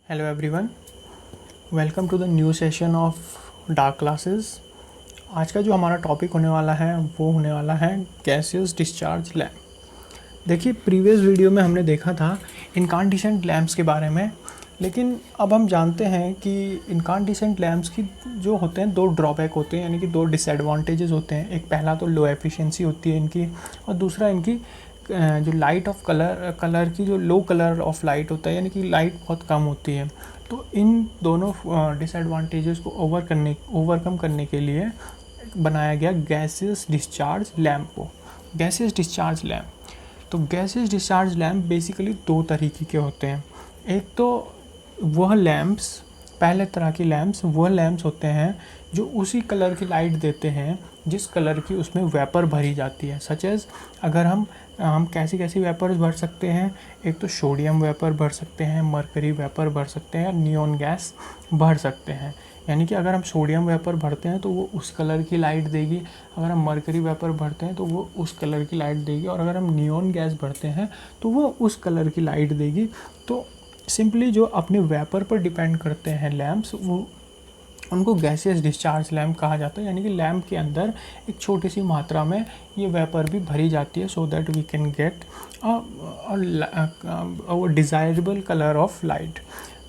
Hello everyone, welcome to the new session of dark classes. आज का जो हमारा टॉपिक होने वाला है वो होने वाला है गैसियस डिस्चार्ज लैम्प। देखिए, प्रीवियस वीडियो में हमने देखा था इनकांडिसेंट लैम्प्स के बारे में, लेकिन अब हम जानते हैं कि इनकांडिसेंट लैम्प्स की जो होते हैं दो ड्रॉबैक होते हैं, यानी कि दो डिसएडवांटेजेस होते हैं। एक पहला तो लो एफिशिएंसी होती है इनकी, और दूसरा इनकी जो लाइट ऑफ कलर की जो लो कलर ऑफ लाइट होता है, यानी कि लाइट बहुत कम होती है। तो इन दोनों डिसएडवांटेजेस को ओवरकम करने के लिए बनाया गया गैसियस डिस्चार्ज लैम्प को। गैसियस डिस्चार्ज लैम्प, तो गैसियस डिस्चार्ज लैम्प बेसिकली दो तरीके के होते हैं। एक तो वह लैम्प्स, पहले तरह की लैम्प्स वह लैम्प्स होते हैं जो उसी कलर की लाइट देते हैं जिस कलर की उसमें वेपर भरी जाती है। सच एज, अगर हम कैसी कैसी वेपर्स भर सकते हैं, एक तो सोडियम वेपर भर सकते हैं, मरकरी वेपर भर सकते हैं, नियॉन गैस भर सकते हैं। यानी कि अगर हम सोडियम वेपर भरते हैं तो वो उस कलर की लाइट देगी, अगर हम मरकरी वेपर भरते हैं तो वो उस कलर की लाइट देगी, और अगर हम नियॉन गैस भरते हैं तो वो उस कलर की लाइट देगी। तो सिंपली जो अपने वेपर पर डिपेंड करते हैं लैम्प्स, वो उनको गैसियस डिस्चार्ज लैम्प कहा जाता है। यानी कि लैम्प के अंदर एक छोटी सी मात्रा में ये वेपर भी भरी जाती है, so that we can get desirable colour of light.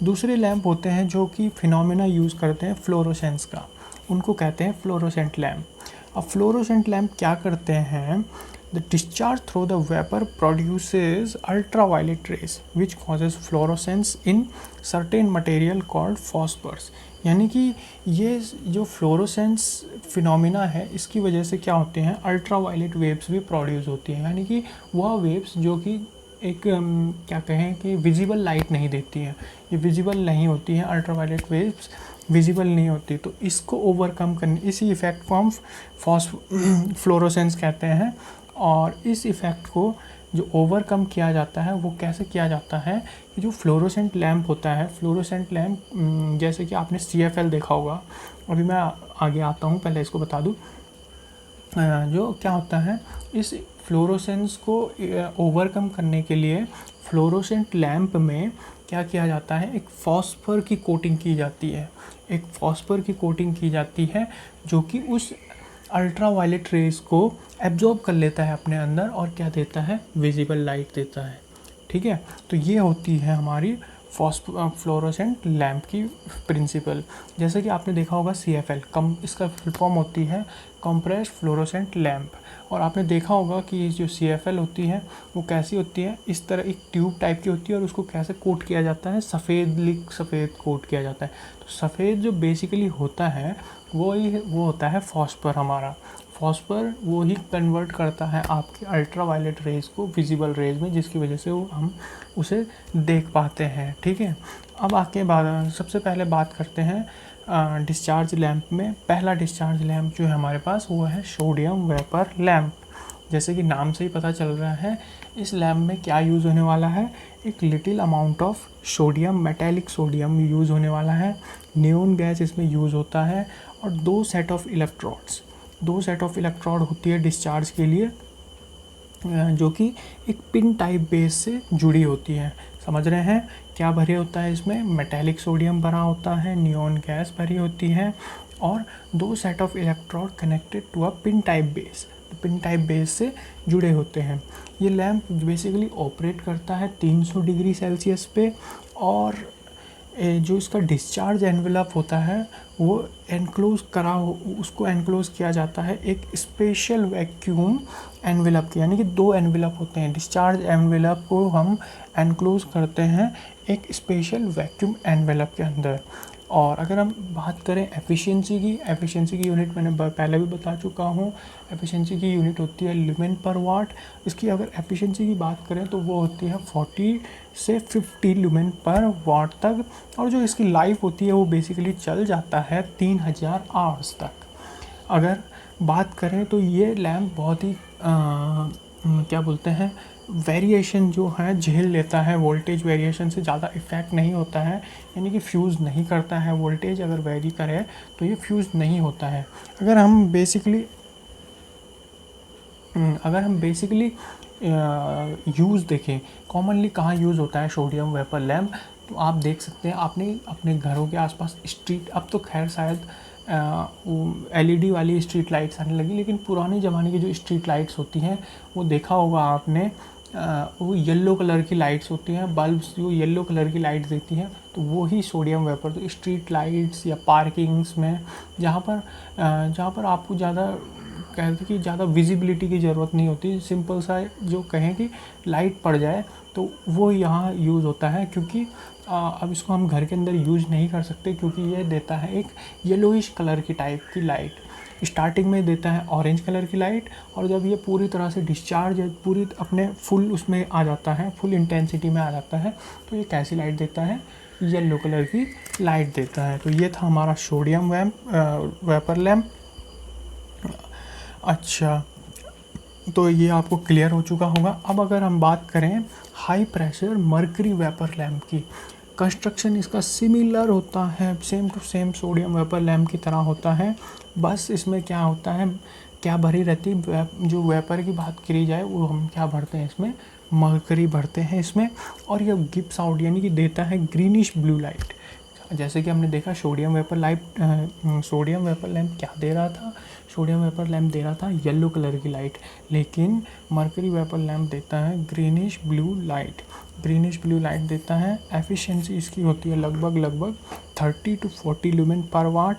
दूसरे लैम्प होते हैं जो कि फिनोमेना यूज़ करते हैं फ्लोरोसेंस का, उनको कहते हैं फ्लोरोसेंट लैम्प। अब फ्लोरोसेंट लैम्प क्या करते हैं? The discharge through the vapor produces ultraviolet rays which causes fluorescence in certain material called phosphors। यानी कि ये जो फ्लोरोसेंस फिनोमिना है, इसकी वजह से क्या होते हैं, अल्ट्रावायलेट वेव्स भी प्रोड्यूस होती हैं। यानी कि वह वेव्स जो कि एक क्या कहें कि विजिबल लाइट नहीं देती हैं, ये विजिबल नहीं होती हैं, अल्ट्रावायलेट वेव्स विजिबल नहीं होती। तो इसको ओवरकम करने, इसी इफ़ेक्ट को हम फ्लोरोसेंस कहते हैं। और इस इफ़ेक्ट को जो ओवरकम किया जाता है वो कैसे किया जाता है कि जो फ्लोरोसेंट लैम्प होता है, फ्लोरोसेंट लैम्प जैसे कि आपने CFL देखा होगा। अभी मैं आगे आता हूँ, पहले इसको बता दूँ। जो क्या होता है, इस फ्लोरोसेंस को ओवरकम करने के लिए फ्लोरोसेंट लैम्प में क्या किया जाता है, एक फॉस्फर की कोटिंग की जाती है। एक फॉस्फर की कोटिंग की जाती है जो कि उस अल्ट्रावायलेट रेज को एब्जॉर्ब कर लेता है अपने अंदर, और क्या देता है, विजिबल लाइट देता है। ठीक है, तो ये होती है हमारी फ्लोरोसेंट लैम्प की प्रिंसिपल। जैसे कि आपने देखा होगा CFL, इसका फुल फॉर्म होती है कंप्रेस्ड फ्लोरोसेंट लैम्प। और आपने देखा होगा कि जो CFL होती है वो कैसी होती है, इस तरह एक ट्यूब टाइप की होती है, और उसको कैसे कोट किया जाता है, सफ़ेद कोट किया जाता है। तो सफ़ेद जो बेसिकली होता है वो होता है फॉस्फर। हमारा फॉस्फर वो ही कन्वर्ट करता है आपके अल्ट्रावायलेट रेज को विजिबल रेज में, जिसकी वजह से वो हम उसे देख पाते हैं। ठीक है, अब आके सबसे पहले बात करते हैं डिस्चार्ज लैम्प में। पहला डिस्चार्ज लैम्प जो है हमारे पास वो है सोडियम वेपर लैम्प। जैसे कि नाम से ही पता चल रहा है, इस लैम्प में क्या यूज़ होने वाला है, एक little amount of sodium, metallic sodium use होने वाला है। नियॉन गैस इसमें यूज़ होता है, और दो सेट ऑफ इलेक्ट्रोड होती है डिस्चार्ज के लिए, जो कि एक पिन टाइप बेस से जुड़ी होती है। समझ रहे हैं क्या भरे होता है इसमें, मेटेलिक सोडियम भरा होता है, नियॉन गैस भरी होती है, और दो set of electrode connected to a pin type base, pin type base से जुड़े होते हैं। ये लैम्प बेसिकली ऑपरेट करता है 300 डिग्री सेल्सियस पे, और जो इसका डिस्चार्ज एनवेलप होता है वो उसको एनक्लोज किया जाता है एक स्पेशल वैक्यूम एनवेलप के। यानी कि दो एनवेलप होते हैं, डिस्चार्ज एनवेलप को हम एनक्लोज करते हैं एक स्पेशल वैक्यूम एनवेलप के अंदर। और अगर हम बात करें एफिशिएंसी की यूनिट मैंने पहले भी बता चुका हूँ। एफिशिएंसी की यूनिट होती है लुमेन पर वाट। इसकी अगर एफिशिएंसी की बात करें तो वो होती है 40 से 50 लुमेन पर वाट तक, और जो इसकी लाइफ होती है वो बेसिकली चल जाता है 3000 आवर्स तक। अगर बात करें तो ये लैम्प बहुत ही क्या बोलते हैं, वेरिएशन जो है झेल लेता है, वोल्टेज वेरिएशन से ज़्यादा इफ़ेक्ट नहीं होता है, यानी कि फ्यूज़ नहीं करता है। वोल्टेज अगर वेरी करे तो ये फ्यूज़ नहीं होता है। अगर हम बेसिकली यूज़ देखें, कॉमनली कहाँ यूज़ होता है सोडियम वेपर लैम्प, तो आप देख सकते हैं आपने अपने घरों के आसपास स्ट्रीट, अब तो खैर शायद LED वाली स्ट्रीट लाइट्स आने लगी, लेकिन पुराने ज़माने की जो स्ट्रीट लाइट्स होती हैं वो देखा होगा आपने, वो येलो कलर की लाइट्स होती हैं, बल्ब्स जो येलो कलर की लाइट्स देती हैं, तो वो ही सोडियम वेपर। तो स्ट्रीट लाइट्स या पार्किंग्स में जहाँ पर आपको ज़्यादा कहते कि ज़्यादा विजिबिलिटी की ज़रूरत नहीं होती, सिंपल सा जो कहें कि लाइट पड़ जाए, तो वो यहाँ यूज़ होता है। क्योंकि अब इसको हम घर के अंदर यूज़ नहीं कर सकते, क्योंकि ये देता है एक येलोइश कलर की टाइप की लाइट। स्टार्टिंग में देता है ऑरेंज कलर की लाइट, और जब ये पूरी तरह से डिस्चार्ज पूरी अपने फुल उसमें आ जाता है, फुल इंटेंसिटी में आ जाता है, तो ये कैसी लाइट देता है, येलो कलर की लाइट देता है। तो ये था हमारा सोडियम वेपर लैम्प। अच्छा, तो ये आपको क्लियर हो चुका होगा। अब अगर हम बात करें high pressure mercury vapour lamp की, कंस्ट्रक्शन इसका सिमिलर होता है, same to same sodium vapour lamp की तरह होता है। बस इसमें क्या होता है, क्या भरी रहती है, जो वेपर की बात करी जाए वो हम क्या भरते हैं इसमें, मर्करी भरते हैं इसमें, और ये गिब्स आउट यानी कि देता है ग्रीनिश ब्लू लाइट। जैसे कि हमने देखा सोडियम वेपर लैम्प क्या दे रहा था, सोडियम वेपर लैम्प दे रहा था येलो कलर की लाइट, लेकिन मर्करी वेपर लैम्प देता है greenish blue light. Greenish blue light देता है, एफिशिएंसी इसकी होती है लगभग 30 to 40 लुमेन पर वाट।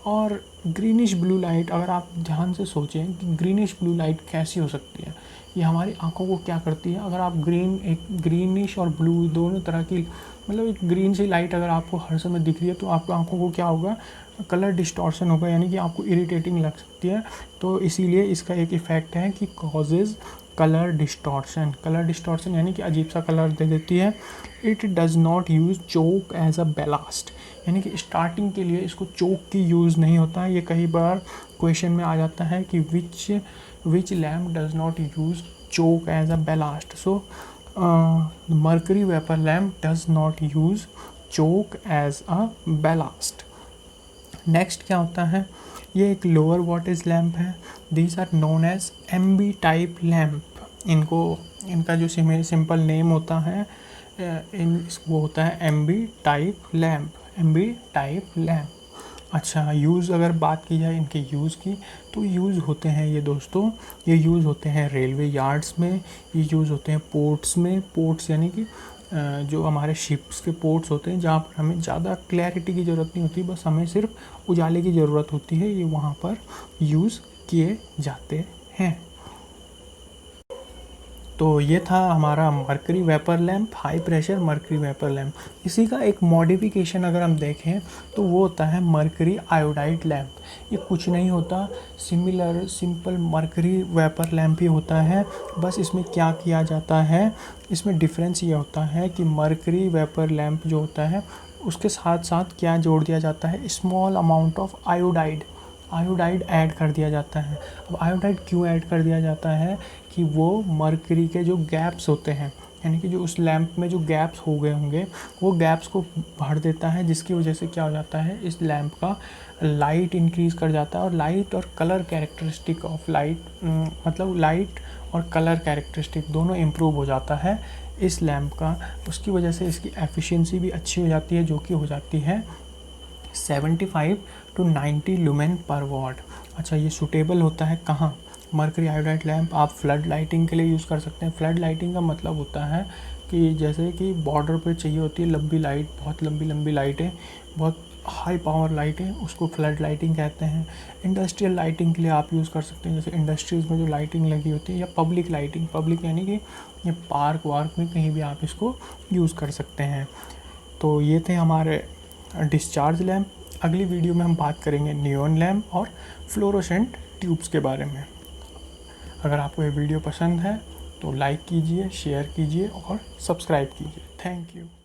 और ग्रीनिश ब्लू लाइट, अगर आप ध्यान से सोचें कि ग्रीनिश ब्लू लाइट कैसी हो सकती है, ये हमारी आंखों को क्या करती है, अगर आप एक ग्रीनिश और ब्लू दोनों तरह की, मतलब एक ग्रीन सी लाइट अगर आपको हर समय दिख रही है, तो आपको आंखों को क्या होगा, कलर डिस्टॉर्शन होगा, यानी कि आपको इरिटेटिंग लग सकती है। तो इसीलिए इसका एक इफ़ेक्ट है कि कॉजेज़ कलर डिस्टॉर्शन यानी कि अजीब सा कलर दे देती है। It does not use choke as a ballast, यानी कि स्टार्टिंग के लिए इसको चोक की यूज़ नहीं होता है। ये कई बार क्वेश्चन में आ जाता है कि which lamp does not use choke as a ballast. So mercury vapour lamp does not use choke as a ballast. Next क्या होता है, ये एक लोअर वॉटेज लैम्प है। These are known as MB type lamp. इनका जो simple name होता है, वो होता है MB टाइप लैम्प। अच्छा, यूज़ अगर बात की जाए इनके यूज़ की, तो यूज़ होते हैं ये दोस्तों, ये यूज़ होते हैं रेलवे यार्ड्स में, ये यूज़ होते हैं पोर्ट्स में। पोर्ट्स यानी कि जो हमारे शिप्स के पोर्ट्स होते हैं, जहाँ पर हमें ज़्यादा क्लैरिटी की ज़रूरत नहीं होती, बस हमें सिर्फ उजाले की ज़रूरत होती है, ये वहाँ पर यूज़ किए जाते हैं। तो ये था हमारा mercury vapour lamp, high pressure mercury vapour lamp. इसी का एक मॉडिफिकेशन अगर हम देखें तो वो होता है मर्करी आयोडाइड लैम्प। ये कुछ नहीं होता, सिंपल मर्करी वेपर लैम्प ही होता है। बस इसमें क्या किया जाता है, इसमें डिफरेंस ये होता है कि मर्करी वेपर लैम्प जो होता है उसके साथ साथ क्या जोड़ दिया जाता है, small amount of iodide add कर दिया जाता है। अब आयोडाइड क्यों ऐड कर दिया जाता है, कि वो मर्करी के जो गैप्स होते हैं, यानी कि जो उस लैम्प में जो गैप्स हो गए होंगे, वो गैप्स को भर देता है, जिसकी वजह से क्या हो जाता है, इस लैम्प का लाइट इंक्रीज़ कर जाता है। और लाइट और कलर कैरेक्टरिस्टिक ऑफ लाइट, मतलब लाइट और कलर कैरेक्टरिस्टिक दोनों इम्प्रूव हो जाता है इस लैम्प का। उसकी वजह से इसकी एफिशिएंसी भी अच्छी हो जाती है, जो कि हो जाती है 75 to 90 लुमेन पर वॉट। अच्छा, ये सूटेबल होता है कहाँ, मर्करी आयोडाइड लैम्प आप फ्लड लाइटिंग के लिए यूज़ कर सकते हैं। फ्लड लाइटिंग का मतलब होता है कि जैसे कि बॉर्डर पे चाहिए होती है लंबी लाइट, बहुत लंबी लाइटें, बहुत हाई पावर लाइटें, उसको फ्लड लाइटिंग कहते हैं। इंडस्ट्रियल लाइटिंग के लिए आप यूज़ कर सकते हैं, जैसे इंडस्ट्रीज़ में जो लाइटिंग लगी होती है, या पब्लिक लाइटिंग, पब्लिक यानी कि ये पार्क वार्क में कहीं भी आप इसको यूज़ कर सकते हैं। तो ये थे हमारे डिस्चार्ज लैम्प। अगली वीडियो में हम बात करेंगे नियॉन लैम्प और फ्लोरोसेंट ट्यूब्स के बारे में। अगर आपको ये वीडियो पसंद है तो लाइक कीजिए, शेयर कीजिए और सब्सक्राइब कीजिए। Thank you.